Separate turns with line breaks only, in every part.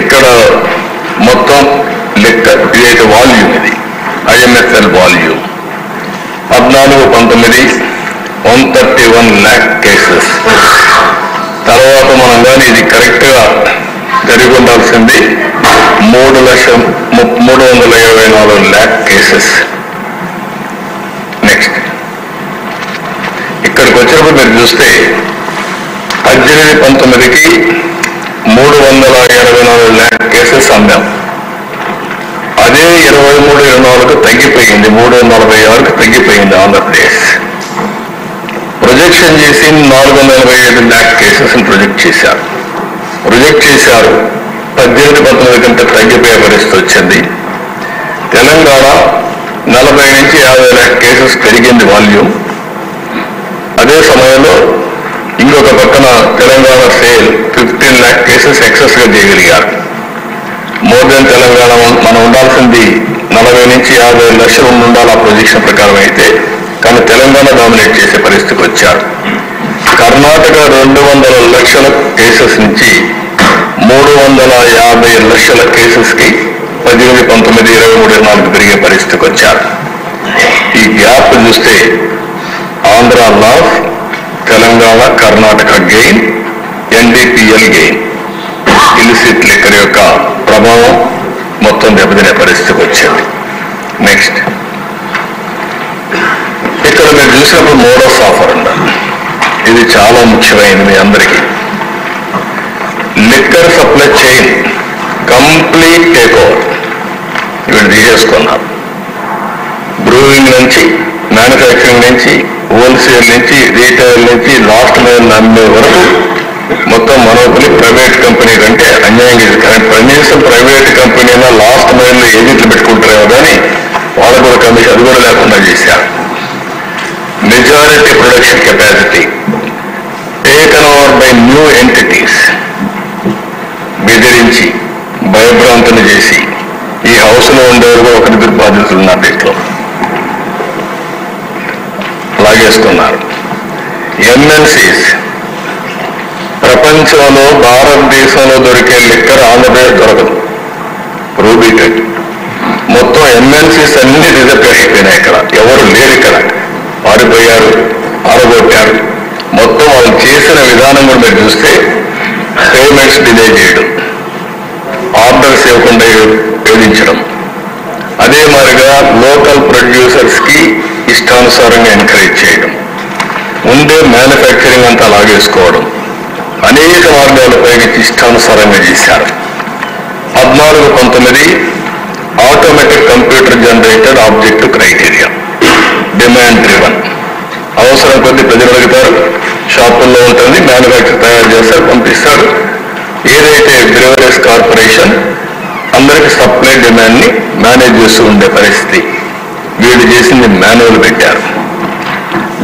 ఇక్కడ మొత్తం లెక్క ఇదైతే వాల్యూమ్, ఇది IMFL వాల్యూమ్ 14-19 131 lakh కేసెస్. తర్వాత మనం కానీ ఇది కరెక్ట్గా జరిగి ఉండాల్సింది 3,324 lakh కేసెస్. నెక్స్ట్ ఇక్కడికి వచ్చినప్పుడు మీరు చూస్తే 18-19కి 384 lakh కేసెస్ అమ్మాం. అదే 23-24 తగ్గిపోయింది, 346కి తగ్గిపోయింది ఆంధ్రప్రదేశ్. ప్రొజెక్షన్ చేసి 447 lakh కేసెస్ ప్రొజెక్ట్ చేశారు. 18-19 కంటే తగ్గిపోయే పరిస్థితి వచ్చింది. తెలంగాణ 40-50 lakh కేసెస్ పెరిగింది వాల్యూమ్. అదే సమయంలో ఇంకొక పక్కన తెలంగాణ సేల్ 15 lakh కేసెస్ ఎక్సెస్గా చేయగలిగారు. మోర్ దెన్ తెలంగాణ మనం ఉండాల్సింది 40-50 లక్షలు ఉండాలి ఆ ప్రొజెక్షన్ ప్రకారం అయితే, కానీ తెలంగాణ డామినేట్ చేసే పరిస్థితికి వచ్చారు. కర్ణాటక 200 లక్షల కేసెస్ నుంచి 350 లక్షల కేసెస్కి 18-19-23-24 పెరిగే పరిస్థితికి వచ్చారు. ఈ గ్యాప్ చూస్తే Andhra loss, Telangana Karnataka gain, NDPL gain. Illicit liquor యొక్క ప్రభావం మొత్తం దెబ్బతినే పరిస్థితికి వచ్చింది. నెక్స్ట్ ఇక్కడ మీరు చూసినప్పుడు మోడస్ ఆఫర్ ఉండాలి. ఇది చాలా ముఖ్యమైనది మీ అందరికీ. Liquor supply chain complete take over ఇవి తీసేసుకున్నారు. బ్రూయింగ్ నుంచి, మ్యానుఫ్యాక్చరింగ్ నుంచి, హోల్సేల్ నుంచి, రీటైల్ నుంచి లాస్ట్ మైల్ అమ్మే వరకు మొత్తం మనోపలి ప్రైవేట్ కంపెనీ కంటే అన్యాయం. కనీసం ప్రైవేట్ కంపెనీ అయినా లాస్ట్ మైల్లో ఏజెంట్లు పెట్టుకుంటారేమో కానీ వాళ్ళకు కూడా కమిషన్ అది కూడా లేకుండా చేశారు. Majority production capacity taken over by new entities. బెదిరించి భయభ్రాంతులు చేసి ఈ హౌస్లో ఉండేవారు ఒకరిద్దరు బాధితులు ఉన్నారు, దీంట్లో లాగేసుకున్నారు. MNCs ప్రపంచంలో భారతదేశంలో దొరికే లిక్కర్ ఆంధ్రప్రదేశ్ దొరకదు, ప్రూబిటెడ్. మొత్తం MNCs అన్ని డిజపేర్ అయిపోయినాయి. ఇక్కడ ఎవరు లేరు, ఇక్కడ పారిపోయారు, ఆరగొట్టారు. మొత్తం వాళ్ళు చేసిన విధానం కూడా మీరు చూస్తే పేమెంట్స్ డిలే చేయడం, ఆర్డర్స్ ఇవ్వకుండా వేధించడం, అదే మాదిరిగా లోకల్ ప్రొడ్యూసర్స్కి ఇష్టానుసారంగా ఎంకరేజ్ చేయడం, ఉండే మ్యానుఫ్యాక్చరింగ్ అంతా లాగేసుకోవడం, అనేక మార్గాలు ఉపయోగించి ఇష్టానుసారంగా చేశారు. 14-19 automatic computer generated objective criteria, demand driven. అవసరం కొద్ది ప్రజలు అడుగుతారు, షాపుల్లో ఉంటుంది, మ్యానుఫ్యాక్చర్ తయారు చేస్తారు, పంపిస్తారు. ఏదైతే బ్రివరీస్ కార్పొరేషన్ అందరికి సప్లై డిమాండ్ని మేనేజ్ చేస్తూ ఉండే పరిస్థితి. వీళ్ళు చేసింది మాన్యువల్ పెట్టారు,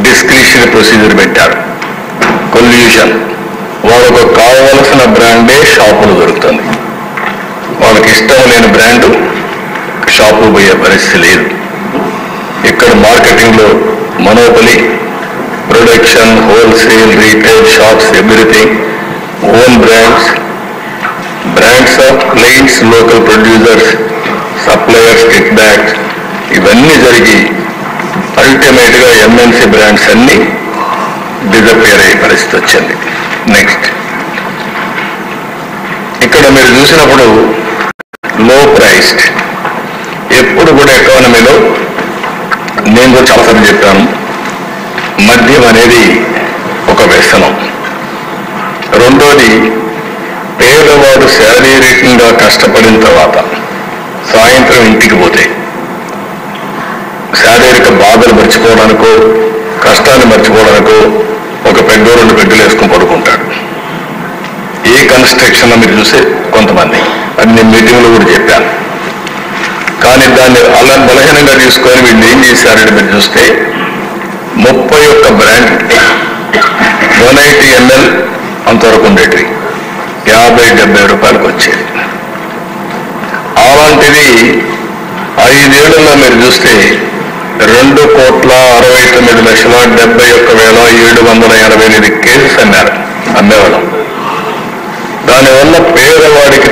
డిస్క్రిప్షన్ ప్రొసీజర్ పెట్టారు, కొల్యూషన్. వాళ్ళకు కావలసిన బ్రాండే షాపులు దొరుకుతుంది, వాళ్ళకి ఇష్టం లేని బ్రాండు షాపు పోయే పరిస్థితి లేదు. ఇక్కడ మార్కెటింగ్లో monopoly, production, wholesale, retail shops, everything own brands, brands of clients, local producers, suppliers, kickbacks, ఇవన్నీ జరిగి అల్టిమేట్గా MNC బ్రాండ్స్ అన్ని డిజపేర్ అయ్యే పరిస్థితి వచ్చింది. నెక్స్ట్ ఇక్కడ మీరు చూసినప్పుడు లో ప్రైస్డ్. ఎప్పుడు కూడా ఎకానమీలో నేను కూడా చాలాసార్లు చెప్పాను, మద్యం అనేది ఒక వ్యసనం. రెండోది, పేదవాడు శారీరకంగా కష్టపడిన తర్వాత సాయంత్రం ఇంటికి పోతే శారీరక బాధలు మర్చిపోవడానికో కష్టాన్ని మర్చిపోవడానికో ఒక పెగ్గో 2 పెగ్గులు వేసుకుని పడుకుంటాడు. ఏ కన్స్ట్రక్షన్లో మీరు చూసే కొంతమంది, అది నేను మీటింగ్లో కూడా చెప్పాను. కానీ దాన్ని అలా బలహీనంగా తీసుకొని వీళ్ళు ఏం చేశారంటే మీరు చూస్తే 31 బ్రాండ్ 180 ml అంతవరకు ఉండేటివి 50-70 రూపాయలకు వచ్చేది. అలాంటిది 5 ఏళ్లలో మీరు చూస్తే 2,69,71,788 కేసెస్ అమ్మేవాళ్ళం. దానివల్ల పేదవాడికి